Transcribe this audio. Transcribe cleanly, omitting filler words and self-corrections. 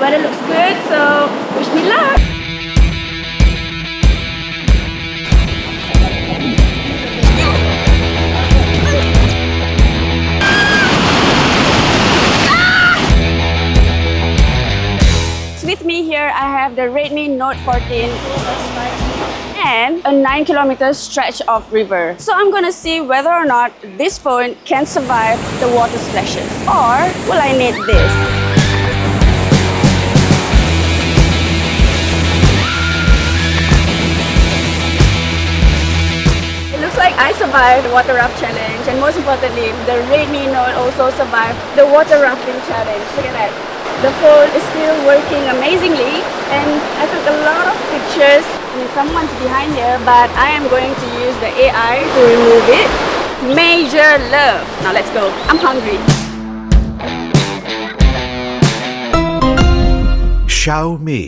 Weather looks good, so wish me luck. With me here, I have the Redmi Note 14 and a 9 km stretch of river. So I'm gonna see whether or not this phone can survive the water splashes, or will I need this? It looks like I survived the water raft challenge, and most importantly, the Redmi Note also survived the water rafting challenge. Look at that. The phone is still working amazingly, and I took a lot of pictures. I mean, someone's behind here, but I am going to use the AI to remove it. Major love. Now let's go. I'm hungry. Xiaomi.